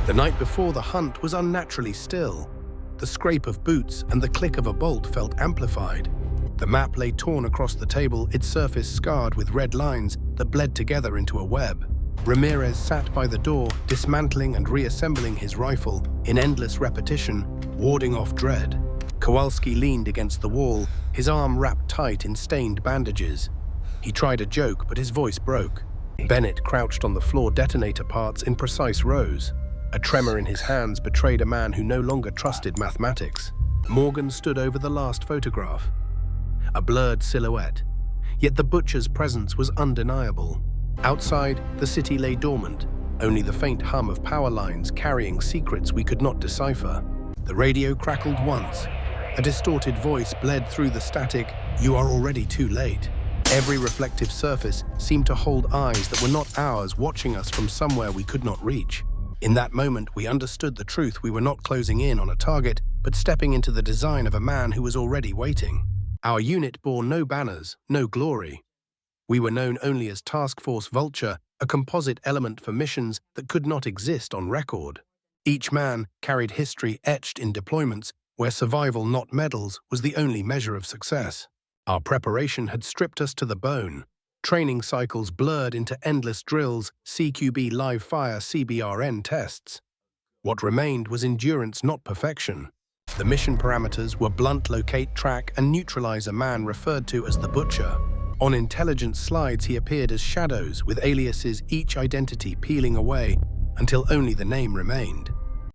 The night before the hunt was unnaturally still. The scrape of boots and the click of a bolt felt amplified. The map lay torn across the table, its surface scarred with red lines that bled together into a web. Ramirez sat by the door, dismantling and reassembling his rifle in endless repetition, warding off dread. Kowalski leaned against the wall, his arm wrapped tight in stained bandages. He tried a joke, but his voice broke. Bennett crouched on the floor, detonator parts in precise rows. A tremor in his hands betrayed a man who no longer trusted mathematics. Morgan stood over the last photograph, a blurred silhouette. Yet the butcher's presence was undeniable. Outside, the city lay dormant, only the faint hum of power lines carrying secrets we could not decipher. The radio crackled once. A distorted voice bled through the static, "You are already too late." Every reflective surface seemed to hold eyes that were not ours, watching us from somewhere we could not reach. In that moment, we understood the truth. We were not closing in on a target, but stepping into the design of a man who was already waiting. Our unit bore no banners, no glory. We were known only as Task Force Vulture, a composite element for missions that could not exist on record. Each man carried history etched in deployments where survival, not medals, was the only measure of success. Our preparation had stripped us to the bone. Training cycles blurred into endless drills, CQB live fire, CBRN tests. What remained was endurance, not perfection. The mission parameters were blunt, locate, track, and neutralize, a man referred to as the Butcher. On intelligence slides, he appeared as shadows, with aliases, each identity peeling away until only the name remained.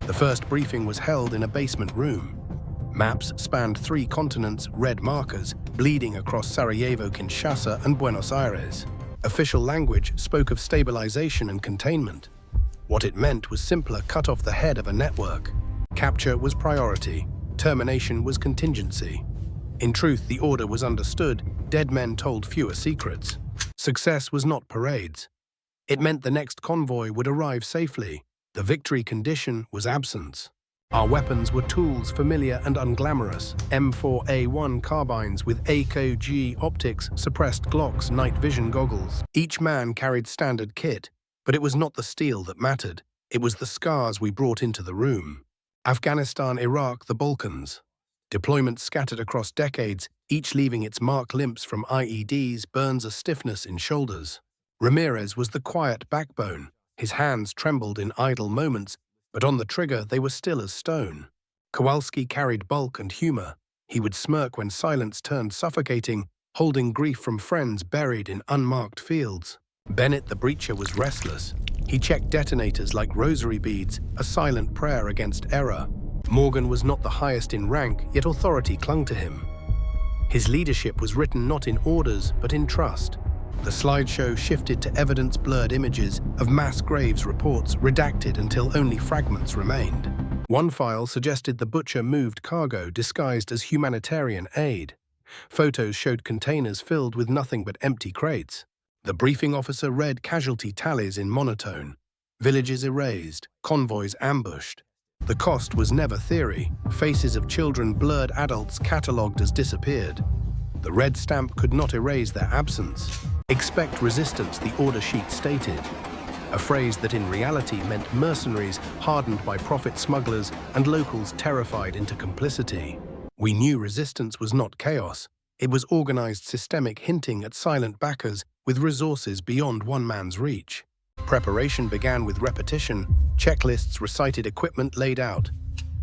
The first briefing was held in a basement room. Maps spanned 3 continents, red markers, bleeding across Sarajevo, Kinshasa, and Buenos Aires. Official language spoke of stabilization and containment. What it meant was simpler: cut off the head of a network. Capture was priority, termination was contingency. In truth, the order was understood. Dead men told fewer secrets. Success was not parades. It meant the next convoy would arrive safely. The victory condition was absence. Our weapons were tools, familiar and unglamorous. M4A1 carbines with AKG optics, suppressed Glocks, night vision goggles. Each man carried standard kit, but it was not the steel that mattered. It was the scars we brought into the room. Afghanistan, Iraq, the Balkans. Deployments scattered across decades, each leaving its mark. Limps from IEDs, burns, a stiffness in shoulders. Ramirez was the quiet backbone. His hands trembled in idle moments, but on the trigger they were still as stone. Kowalski carried bulk and humor. He would smirk when silence turned suffocating, holding grief from friends buried in unmarked fields. Bennett the Breacher was restless. He checked detonators like rosary beads, a silent prayer against error. Morgan was not the highest in rank, yet authority clung to him. His leadership was written not in orders, but in trust. The slideshow shifted to evidence-blurred images of mass graves reports, redacted until only fragments remained. One file suggested the Butcher moved cargo disguised as humanitarian aid. Photos showed containers filled with nothing but empty crates. The briefing officer read casualty tallies in monotone. Villages erased, convoys ambushed. The cost was never theory. Faces of children blurred, adults catalogued as disappeared. The red stamp could not erase their absence. Expect resistance, the order sheet stated. A phrase that in reality meant mercenaries hardened by profit smugglers and locals terrified into complicity. We knew resistance was not chaos. It was organized, systemic, hinting at silent backers with resources beyond one man's reach. Preparation began with repetition. Checklists recited, equipment laid out.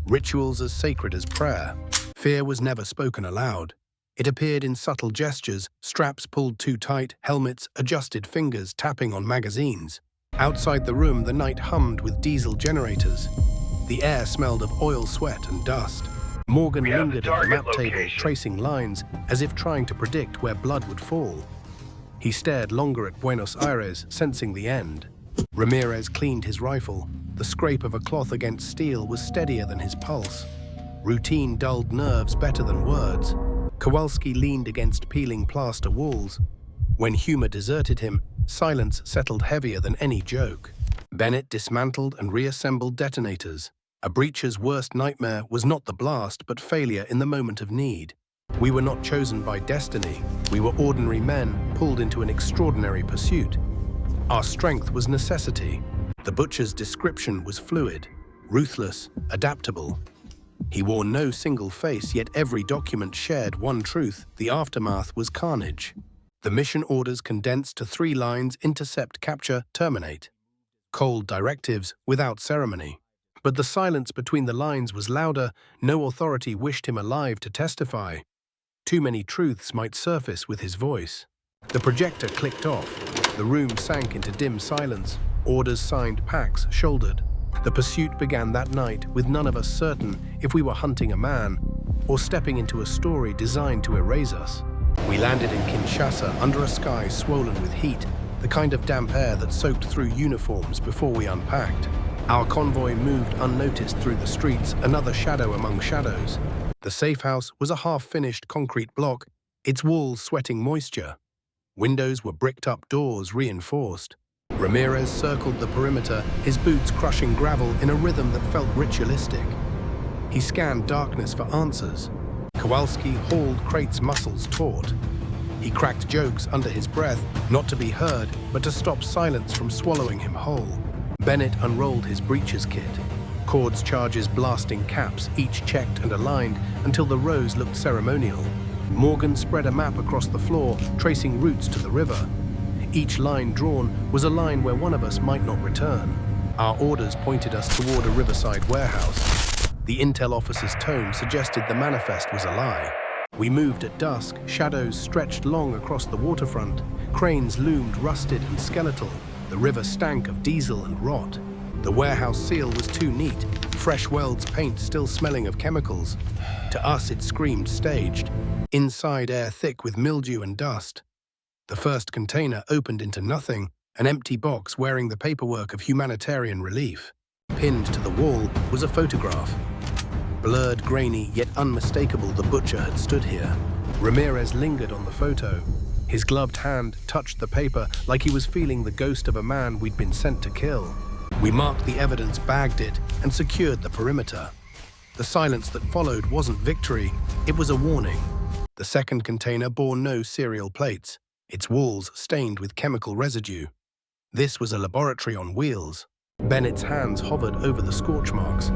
Rituals as sacred as prayer. Fear was never spoken aloud. It appeared in subtle gestures, straps pulled too tight, helmets, adjusted fingers tapping on magazines. Outside the room, the night hummed with diesel generators. The air smelled of oil, sweat, and dust. Morgan lingered at the map table, tracing lines, as if trying to predict where blood would fall. He stared longer at Buenos Aires, sensing the end. Ramirez cleaned his rifle. The scrape of a cloth against steel was steadier than his pulse. Routine dulled nerves better than words. Kowalski leaned against peeling plaster walls. When humor deserted him, silence settled heavier than any joke. Bennett dismantled and reassembled detonators. A breacher's worst nightmare was not the blast, but failure in the moment of need. We were not chosen by destiny. We were ordinary men pulled into an extraordinary pursuit. Our strength was necessity. The Butcher's description was fluid. ruthless, adaptable. He wore no single face, yet every document shared one truth: the aftermath was carnage. The mission orders condensed to 3 lines: intercept, capture, terminate. Cold directives without ceremony. But the silence between the lines was louder. No authority wished him alive to testify. Too many truths might surface with his voice. The projector clicked off. The room sank into dim silence. Orders signed, packs shouldered. The pursuit began that night, with none of us certain if we were hunting a man or stepping into a story designed to erase us. We landed in Kinshasa under a sky swollen with heat, the kind of damp air that soaked through uniforms before we unpacked. Our convoy moved unnoticed through the streets, another shadow among shadows. The safe house was a half-finished concrete block, its walls sweating moisture. Windows were bricked up, doors reinforced. Ramirez circled the perimeter, his boots crushing gravel in a rhythm that felt ritualistic. He scanned darkness for answers. Kowalski hauled Crate's muscles taut. He cracked jokes under his breath, not to be heard, but to stop silence from swallowing him whole. Bennett unrolled his breeches kit. Cord's charges blasting caps, each checked and aligned until the rows looked ceremonial. Morgan spread a map across the floor, tracing routes to the river. Each line drawn was a line where one of us might not return. Our orders pointed us toward a riverside warehouse. The intel officer's tone suggested the manifest was a lie. We moved at dusk, shadows stretched long across the waterfront. Cranes loomed rusted and skeletal. The river stank of diesel and rot. The warehouse seal was too neat, fresh welds paint still smelling of chemicals. To us it screamed staged. Inside, air thick with mildew and dust. The first container opened into nothing, an empty box wearing the paperwork of humanitarian relief. Pinned to the wall was a photograph. Blurred, grainy, yet unmistakable, the butcher had stood here. Ramirez lingered on the photo. His gloved hand touched the paper like he was feeling the ghost of a man we'd been sent to kill. We marked the evidence, bagged it, and secured the perimeter. The silence that followed wasn't victory, it was a warning. The second container bore no serial plates, its walls stained with chemical residue. This was a laboratory on wheels. Bennett's hands hovered over the scorch marks.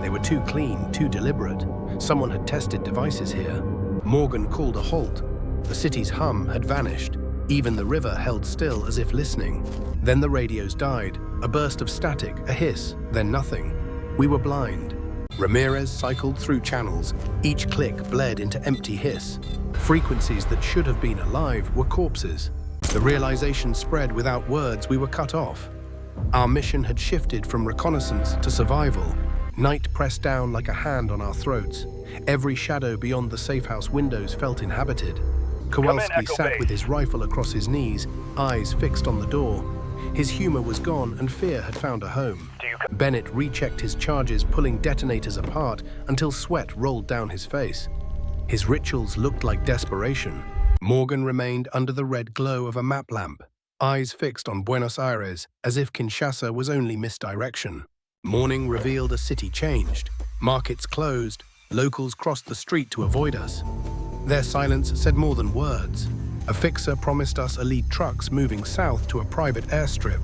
They were too clean, too deliberate. Someone had tested devices here. Morgan called a halt. The city's hum had vanished. Even the river held still as if listening. Then the radios died. A burst of static, a hiss, then nothing. We were blind. Ramirez cycled through channels. Each click bled into empty hiss. Frequencies that should have been alive were corpses. The realization spread without words. We were cut off. Our mission had shifted from reconnaissance to survival. Night pressed down like a hand on our throats. Every shadow beyond the safe house windows felt inhabited. Kowalski sat with his rifle across his knees, eyes fixed on the door. His humor was gone and fear had found a home. Bennett rechecked his charges, pulling detonators apart until sweat rolled down his face. His rituals looked like desperation. Morgan remained under the red glow of a map lamp, eyes fixed on Buenos Aires as if Kinshasa was only misdirection. Morning revealed a city changed. Markets closed. Locals crossed the street to avoid us. Their silence said more than words. A fixer promised us elite trucks moving south to a private airstrip.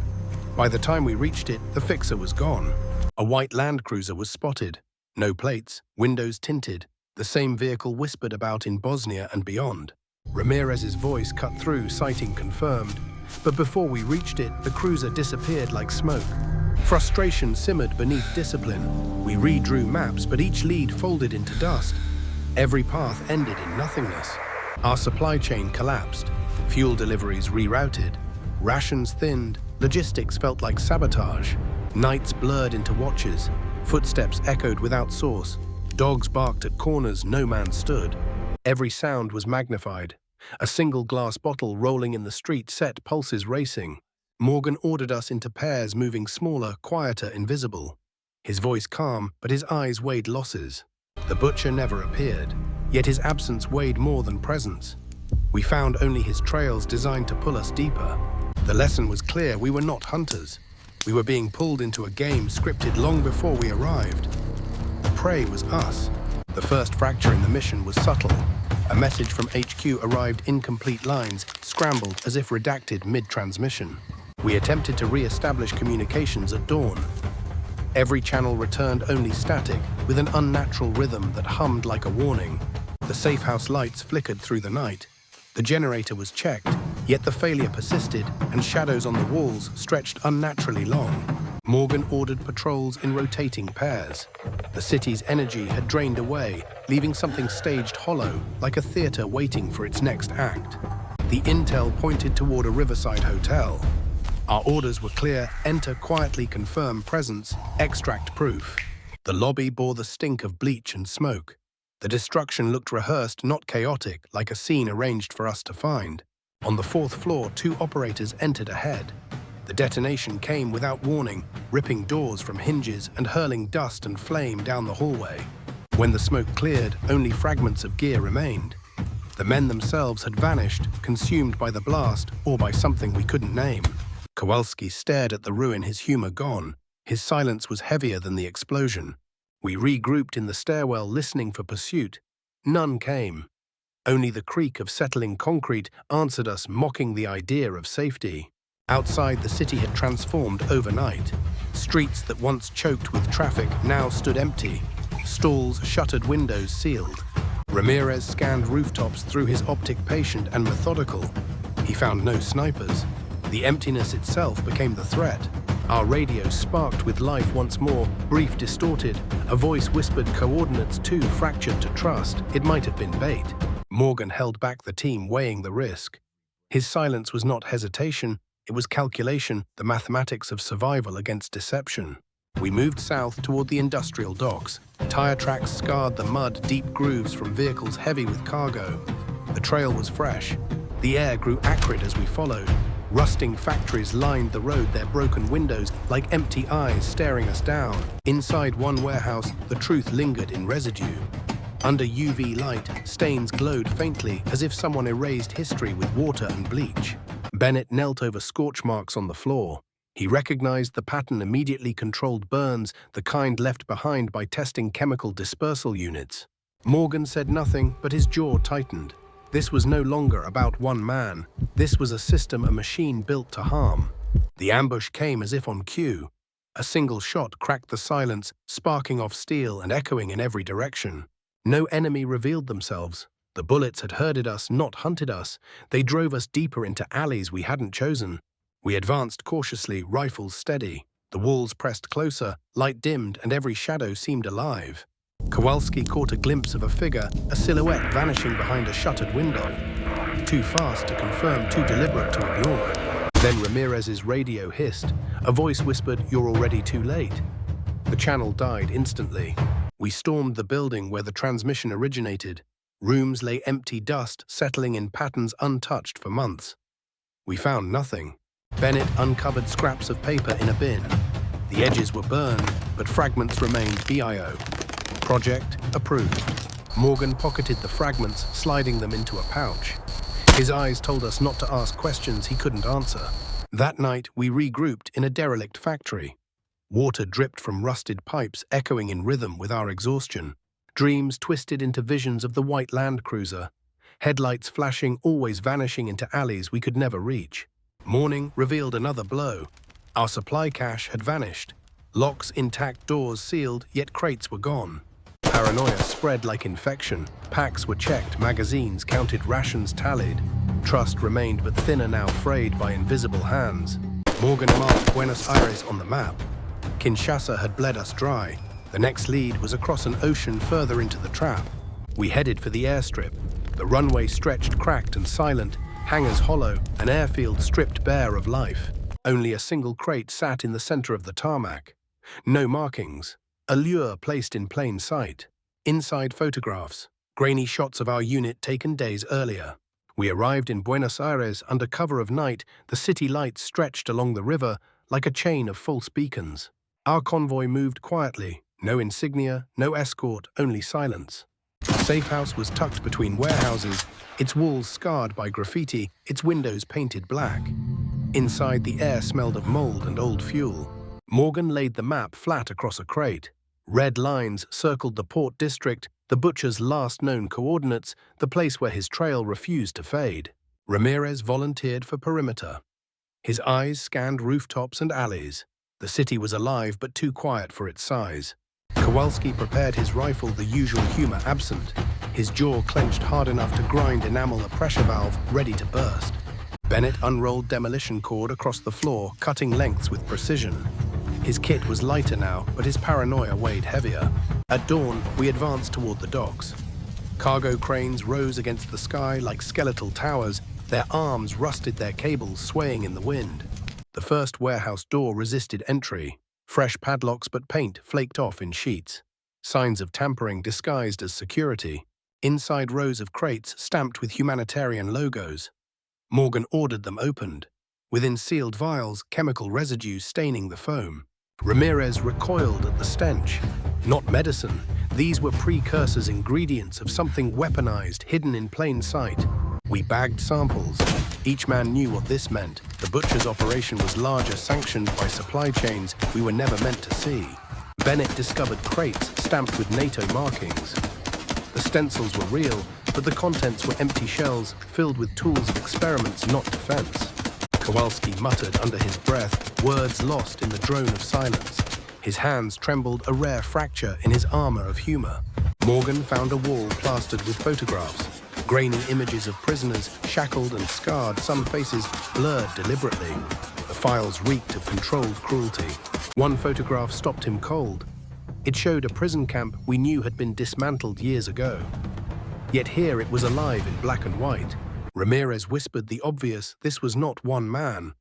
By the time we reached it, the fixer was gone. A white Land Cruiser was spotted. No plates, windows tinted. The same vehicle whispered about in Bosnia and beyond. Ramirez's voice cut through, sighting confirmed. But before we reached it, the cruiser disappeared like smoke. Frustration simmered beneath discipline. We redrew maps, but each lead folded into dust. Every path ended in nothingness. Our supply chain collapsed. Fuel deliveries rerouted. Rations thinned. Logistics felt like sabotage. Nights blurred into watches. Footsteps echoed without source. Dogs barked at corners no man stood. Every sound was magnified. A single glass bottle rolling in the street set pulses racing. Morgan ordered us into pairs, moving smaller, quieter, invisible. His voice calm, but his eyes weighed losses. The butcher never appeared, yet his absence weighed more than presence. We found only his trails designed to pull us deeper. The lesson was clear: we were not hunters. We were being pulled into a game scripted long before we arrived. The prey was us. The first fracture in the mission was subtle. A message from HQ arrived incomplete lines, scrambled as if redacted mid-transmission. We attempted to re-establish communications at dawn. Every channel returned only static, with an unnatural rhythm that hummed like a warning. The safe house lights flickered through the night. The generator was checked, yet the failure persisted, and shadows on the walls stretched unnaturally long. Morgan ordered patrols in rotating pairs. The city's energy had drained away, leaving something staged hollow, like a theater waiting for its next act. The intel pointed toward a riverside hotel. Our orders were clear: enter, quietly confirm presence, extract proof. The lobby bore the stink of bleach and smoke. The destruction looked rehearsed, not chaotic, like a scene arranged for us to find. On the 4th floor, 2 operators entered ahead. The detonation came without warning, ripping doors from hinges and hurling dust and flame down the hallway. When the smoke cleared, only fragments of gear remained. The men themselves had vanished, consumed by the blast or by something we couldn't name. Kowalski stared at the ruin, his humor gone. His silence was heavier than the explosion. We regrouped in the stairwell, listening for pursuit. None came. Only the creak of settling concrete answered us, mocking the idea of safety. Outside, the city had transformed overnight. Streets that once choked with traffic now stood empty. Stalls, shuttered windows sealed. Ramirez scanned rooftops through his optic, patient and methodical. He found no snipers. The emptiness itself became the threat. Our radio sparked with life once more, brief, distorted. A voice whispered coordinates, too fractured to trust. It might have been bait. Morgan held back the team, weighing the risk. His silence was not hesitation, it was calculation, the mathematics of survival against deception. We moved south toward the industrial docks. Tire tracks scarred the mud, deep grooves from vehicles heavy with cargo. The trail was fresh. The air grew acrid as we followed. Rusting factories lined the road, their broken windows like empty eyes staring us down. Inside one warehouse, the truth lingered in residue. Under UV light, stains glowed faintly, as if someone erased history with water and bleach. Bennett knelt over scorch marks on the floor. He recognized the pattern, immediately controlled burns, the kind left behind by testing chemical dispersal units. Morgan said nothing, but his jaw tightened. This was no longer about one man. This was a system, a machine built to harm. The ambush came as if on cue. A single shot cracked the silence, sparking off steel and echoing in every direction. No enemy revealed themselves. The bullets had herded us, not hunted us. They drove us deeper into alleys we hadn't chosen. We advanced cautiously, rifles steady. The walls pressed closer, light dimmed, and every shadow seemed alive. Kowalski caught a glimpse of a figure, a silhouette vanishing behind a shuttered window. Too fast to confirm, too deliberate to ignore. Then Ramirez's radio hissed. A voice whispered, "You're already too late." The channel died instantly. We stormed the building where the transmission originated. Rooms lay empty, dust settling in patterns untouched for months. We found nothing. Bennett uncovered scraps of paper in a bin. The edges were burned, but fragments remained. BIO. Project approved. Morgan pocketed the fragments, sliding them into a pouch. His eyes told us not to ask questions he couldn't answer. That night, we regrouped in a derelict factory. Water dripped from rusted pipes, echoing in rhythm with our exhaustion. Dreams twisted into visions of the white Land Cruiser. Headlights flashing, always vanishing into alleys we could never reach. Morning revealed another blow. Our supply cache had vanished. Locks intact, doors sealed, yet crates were gone. Paranoia spread like infection. Packs were checked, magazines counted, rations tallied. Trust remained, but thinner, now frayed by invisible hands. Morgan marked Buenos Aires on the map. Kinshasa had bled us dry. The next lead was across an ocean further into the trap. We headed for the airstrip. The runway stretched cracked and silent, hangars hollow, an airfield stripped bare of life. Only a single crate sat in the center of the tarmac. No markings. A lure placed in plain sight. Inside photographs. Grainy shots of our unit taken days earlier. We arrived in Buenos Aires under cover of night. The city lights stretched along the river like a chain of false beacons. Our convoy moved quietly. No insignia, no escort, only silence. The safe house was tucked between warehouses, its walls scarred by graffiti, its windows painted black. Inside, the air smelled of mold and old fuel. Morgan laid the map flat across a crate. Red lines circled the port district, the butcher's last known coordinates, the place where his trail refused to fade. Ramirez volunteered for perimeter. His eyes scanned rooftops and alleys. The city was alive but too quiet for its size. Kowalski prepared his rifle, the usual humor absent. His jaw clenched hard enough to grind enamel, a pressure valve ready to burst. Bennett unrolled demolition cord across the floor, cutting lengths with precision. His kit was lighter now, but his paranoia weighed heavier. At dawn, we advanced toward the docks. Cargo cranes rose against the sky like skeletal towers, their arms rusted, their cables swaying in the wind. The first warehouse door resisted entry. Fresh padlocks but paint flaked off in sheets. Signs of tampering disguised as security. Inside rows of crates stamped with humanitarian logos. Morgan ordered them opened. Within sealed vials, chemical residue staining the foam. Ramirez recoiled at the stench. Not medicine. These were precursors, ingredients of something weaponized, hidden in plain sight. We bagged samples. Each man knew what this meant. The butcher's operation was larger, sanctioned by supply chains we were never meant to see. Bennett discovered crates stamped with NATO markings. The stencils were real, but the contents were empty shells filled with tools of experiments, not defense. Kowalski muttered under his breath, words lost in the drone of silence. His hands trembled, a rare fracture in his armor of humor. Morgan found a wall plastered with photographs. Grainy images of prisoners, shackled and scarred, some faces blurred deliberately. The files reeked of controlled cruelty. One photograph stopped him cold. It showed a prison camp we knew had been dismantled years ago. Yet here it was alive in black and white. Ramirez whispered the obvious, this was not one man.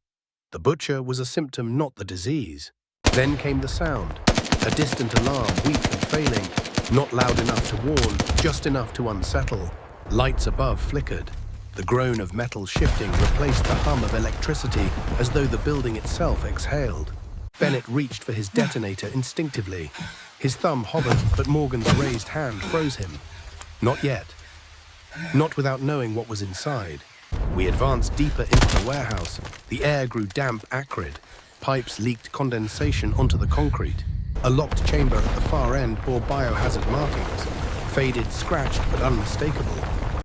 The butcher was a symptom, not the disease. Then came the sound, a distant alarm, weak and failing, not loud enough to warn, just enough to unsettle. Lights above flickered. The groan of metal shifting replaced the hum of electricity as though the building itself exhaled. Bennett reached for his detonator instinctively. His thumb hovered, but Morgan's raised hand froze him. Not yet. Not without knowing what was inside. We advanced deeper into the warehouse. The air grew damp, acrid. Pipes leaked condensation onto the concrete. A locked chamber at the far end bore biohazard markings. Faded, scratched, but unmistakable.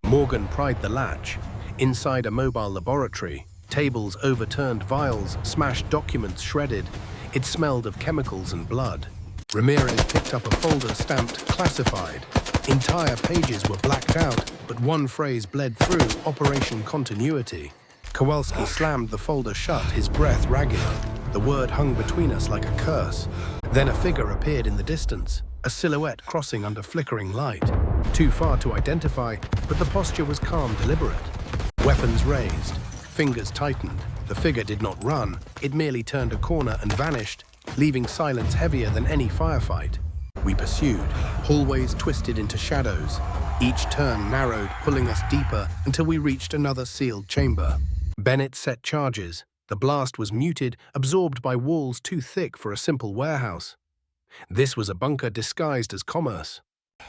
Morgan pried the latch. Inside a mobile laboratory, tables overturned, vials, smashed documents shredded. It smelled of chemicals and blood. Ramirez picked up a folder stamped classified. Entire pages were blacked out, but one phrase bled through, Operation Continuity. Kowalski slammed the folder shut, his breath ragged. The word hung between us like a curse. Then a figure appeared in the distance, a silhouette crossing under flickering light. Too far to identify, but the posture was calm, deliberate. Weapons raised, fingers tightened. The figure did not run, it merely turned a corner and vanished, leaving silence heavier than any firefight. We pursued, hallways twisted into shadows. Each turn narrowed, pulling us deeper until we reached another sealed chamber. Bennett set charges. The blast was muted, absorbed by walls too thick for a simple warehouse. This was a bunker disguised as commerce.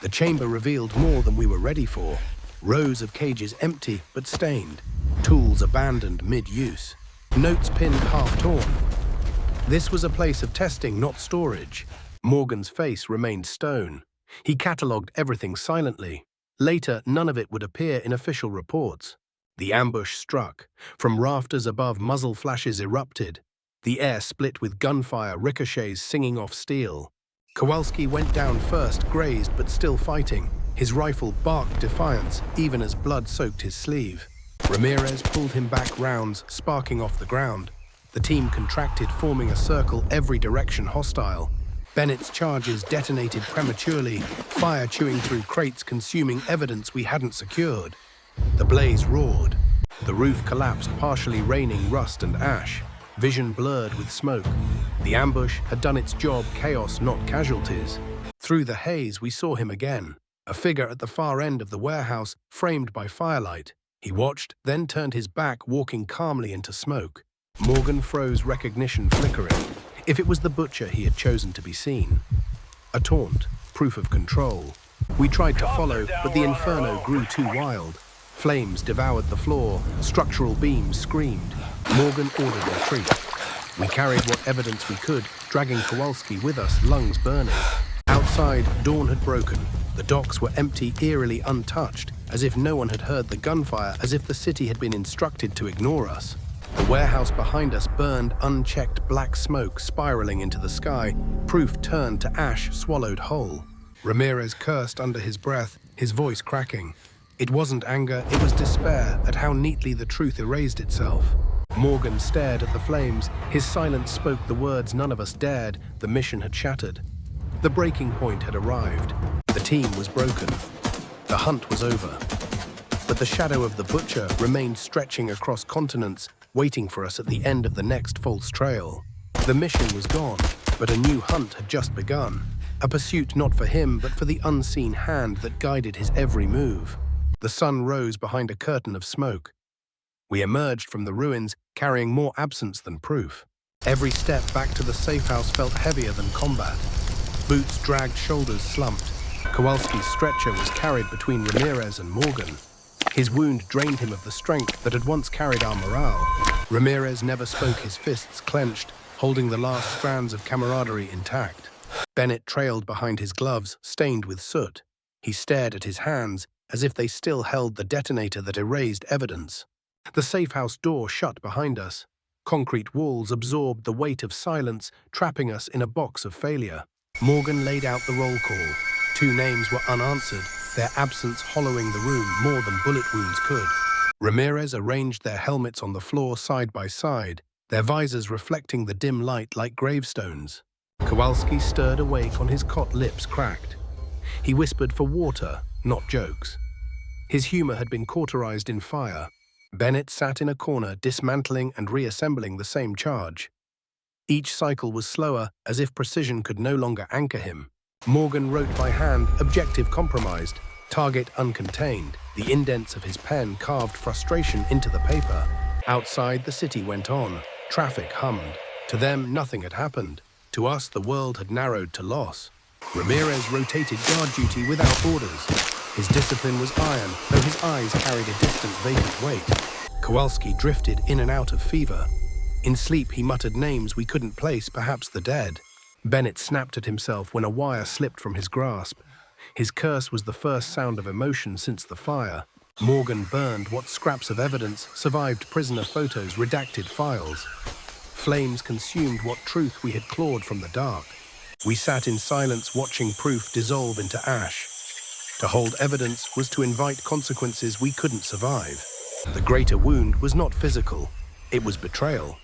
The chamber revealed more than we were ready for. Rows of cages empty but stained. Tools abandoned mid-use. Notes pinned half-torn. This was a place of testing, not storage. Morgan's face remained stone. He catalogued everything silently. Later, none of it would appear in official reports. The ambush struck. From rafters above, muzzle flashes erupted. The air split with gunfire, ricochets singing off steel. Kowalski went down first, grazed but still fighting. His rifle barked defiance, even as blood soaked his sleeve. Ramirez pulled him back, rounds sparking off the ground. The team contracted, forming a circle, every direction hostile. Bennett's charges detonated prematurely, fire chewing through crates, consuming evidence we hadn't secured. The blaze roared. The roof collapsed, partially raining rust and ash. Vision blurred with smoke. The ambush had done its job, chaos, not casualties. Through the haze, we saw him again. A figure at the far end of the warehouse, framed by firelight. He watched, then turned his back, walking calmly into smoke. Morgan froze, recognition flickering. If it was the butcher he had chosen to be seen. A taunt, proof of control. We tried to follow, but the inferno grew too wild. Flames devoured the floor, structural beams screamed. Morgan ordered retreat. We carried what evidence we could, dragging Kowalski with us, lungs burning. Outside, dawn had broken. The docks were empty, eerily untouched, as if no one had heard the gunfire, as if the city had been instructed to ignore us. The warehouse behind us burned unchecked black smoke spiraling into the sky. Proof turned to ash swallowed whole. Ramirez cursed under his breath, his voice cracking. It wasn't anger, it was despair at how neatly the truth erased itself. Morgan stared at the flames. His silence spoke the words none of us dared. The mission had shattered. The breaking point had arrived. The team was broken. The hunt was over. But the shadow of the butcher remained stretching across continents, waiting for us at the end of the next false trail. The mission was gone, but a new hunt had just begun. A pursuit not for him, but for the unseen hand that guided his every move. The sun rose behind a curtain of smoke. We emerged from the ruins, carrying more absence than proof. Every step back to the safe house felt heavier than combat. Boots dragged, shoulders slumped. Kowalski's stretcher was carried between Ramirez and Morgan. His wound drained him of the strength that had once carried our morale. Ramirez never spoke, his fists clenched, holding the last strands of camaraderie intact. Bennett trailed behind his gloves, stained with soot. He stared at his hands, as if they still held the detonator that erased evidence. The safe house door shut behind us. Concrete walls absorbed the weight of silence, trapping us in a box of failure. Morgan laid out the roll call. 2 names were unanswered, their absence hollowing the room more than bullet wounds could. Ramirez arranged their helmets on the floor side by side, their visors reflecting the dim light like gravestones. Kowalski stirred awake on his cot, lips cracked. He whispered for water, not jokes. His humor had been cauterized in fire. Bennett sat in a corner, dismantling and reassembling the same charge. Each cycle was slower, as if precision could no longer anchor him. Morgan wrote by hand, objective compromised, target uncontained. The indents of his pen carved frustration into the paper. Outside, the city went on. Traffic hummed. To them, nothing had happened. To us, the world had narrowed to loss. Ramirez rotated guard duty without orders. His discipline was iron, though his eyes carried a distant, vacant weight. Kowalski drifted in and out of fever. In sleep, he muttered names we couldn't place, perhaps the dead. Bennett snapped at himself when a wire slipped from his grasp. His curse was the first sound of emotion since the fire. Morgan burned what scraps of evidence survived: prisoner photos, redacted files. Flames consumed what truth we had clawed from the dark. We sat in silence, watching proof dissolve into ash. To hold evidence was to invite consequences we couldn't survive. The greater wound was not physical, it was betrayal.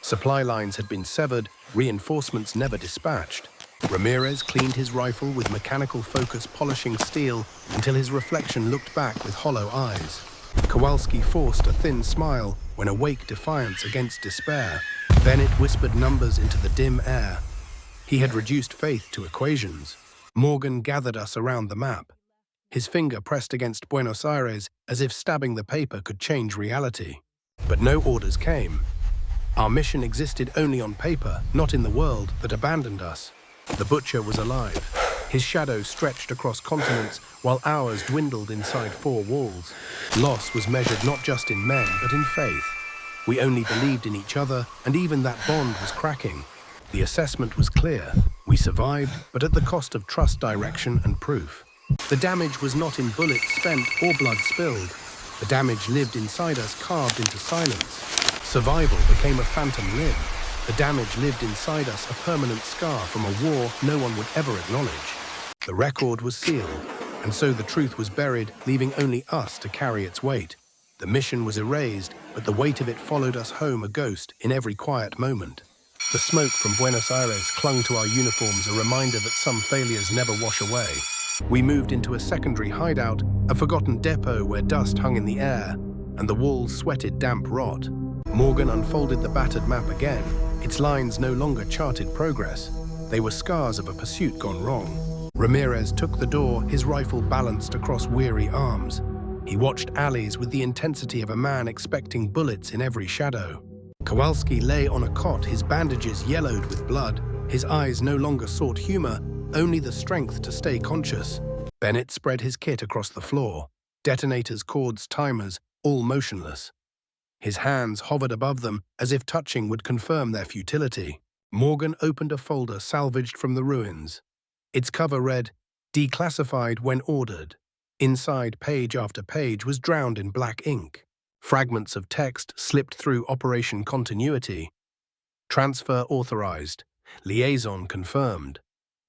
Supply lines had been severed, reinforcements never dispatched. Ramirez cleaned his rifle with mechanical focus, polishing steel until his reflection looked back with hollow eyes. Kowalski forced a thin smile when awake defiance against despair. Bennett whispered numbers into the dim air. He had reduced faith to equations. Morgan gathered us around the map. His finger pressed against Buenos Aires as if stabbing the paper could change reality. But no orders came. Our mission existed only on paper, not in the world that abandoned us. The butcher was alive. His shadow stretched across continents while ours dwindled inside 4 walls. Loss was measured not just in men, but in faith. We only believed in each other, and even that bond was cracking. The assessment was clear. We survived, but at the cost of trust, direction, and proof. The damage was not in bullets spent or blood spilled. The damage lived inside us, carved into silence. Survival became a phantom limb. The damage lived inside us, a permanent scar from a war no one would ever acknowledge. The record was sealed, and so the truth was buried, leaving only us to carry its weight. The mission was erased, but the weight of it followed us home, a ghost in every quiet moment. The smoke from Buenos Aires clung to our uniforms, a reminder that some failures never wash away. We moved into a secondary hideout, a forgotten depot where dust hung in the air, and the walls sweated damp rot. Morgan unfolded the battered map again. Its lines no longer charted progress. They were scars of a pursuit gone wrong. Ramirez took the door, his rifle balanced across weary arms. He watched alleys with the intensity of a man expecting bullets in every shadow. Kowalski lay on a cot, his bandages yellowed with blood. His eyes no longer sought humor, only the strength to stay conscious. Bennett spread his kit across the floor. Detonators, cords, timers, all motionless. His hands hovered above them as if touching would confirm their futility. Morgan opened a folder salvaged from the ruins. Its cover read, "Declassified when ordered." Inside, page after page was drowned in black ink. Fragments of text slipped through operation continuity. Transfer authorized. Liaison confirmed.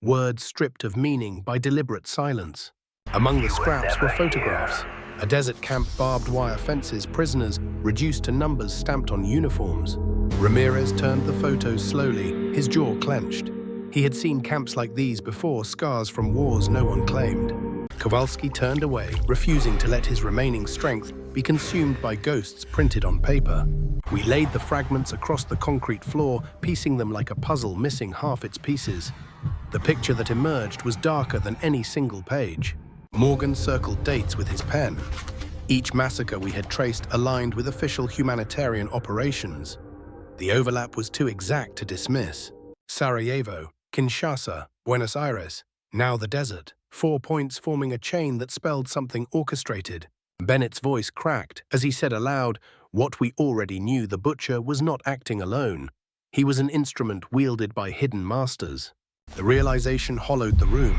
Words stripped of meaning by deliberate silence. Among the scraps were photographs. A desert camp, barbed wire fences, prisoners reduced to numbers stamped on uniforms. Ramirez turned the photos slowly, his jaw clenched. He had seen camps like these before, scars from wars no one claimed. Kowalski turned away, refusing to let his remaining strength be consumed by ghosts printed on paper. We laid the fragments across the concrete floor, piecing them like a puzzle missing half its pieces. The picture that emerged was darker than any single page. Morgan circled dates with his pen. Each massacre we had traced aligned with official humanitarian operations. The overlap was too exact to dismiss. Sarajevo, Kinshasa, Buenos Aires, now the desert. 4 points forming a chain that spelled something orchestrated. Bennett's voice cracked as he said aloud, what we already knew: the Butcher was not acting alone. He was an instrument wielded by hidden masters. The realization hollowed the room.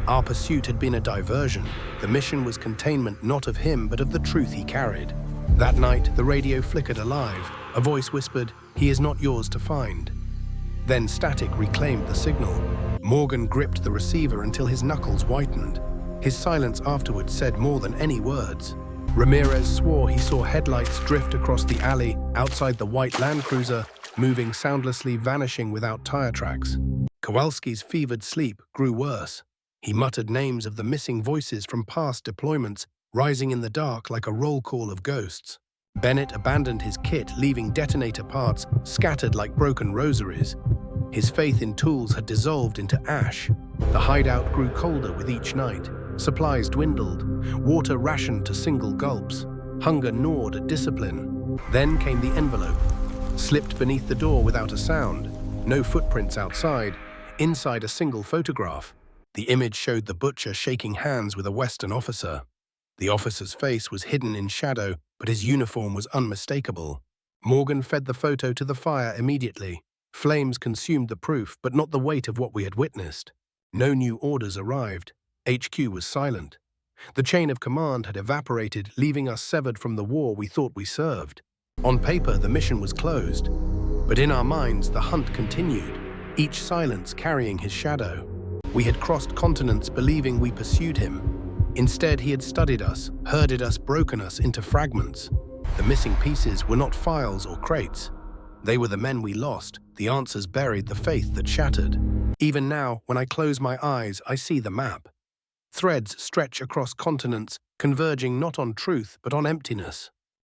Our pursuit had been a diversion. The mission was containment not of him, but of the truth he carried. That night, the radio flickered alive. A voice whispered, "He is not yours to find." Then static reclaimed the signal. Morgan gripped the receiver until his knuckles whitened. His silence afterwards said more than any words. Ramirez swore he saw headlights drift across the alley outside the white Land Cruiser, moving soundlessly, vanishing without tire tracks. Kowalski's fevered sleep grew worse. He muttered names of the missing voices from past deployments, rising in the dark like a roll call of ghosts. Bennett abandoned his kit, leaving detonator parts scattered like broken rosaries. His faith in tools had dissolved into ash. The hideout grew colder with each night. Supplies dwindled. Water rationed to single gulps. Hunger gnawed at discipline. Then came the envelope. Slipped beneath the door without a sound. No footprints outside. Inside, a single photograph. The image showed the Butcher shaking hands with a Western officer. The officer's face was hidden in shadow, but his uniform was unmistakable. Morgan fed the photo to the fire immediately. Flames consumed the proof, but not the weight of what we had witnessed. No new orders arrived. HQ was silent. The chain of command had evaporated, leaving us severed from the war we thought we served. On paper, the mission was closed. But in our minds, the hunt continued, each silence carrying his shadow. We had crossed continents believing we pursued him. Instead, he had studied us, herded us, broken us into fragments. The missing pieces were not files or crates. They were the men we lost, the answers buried, the faith that shattered. Even now, when I close my eyes, I see the map. Threads stretch across continents, converging not on truth, but on emptiness.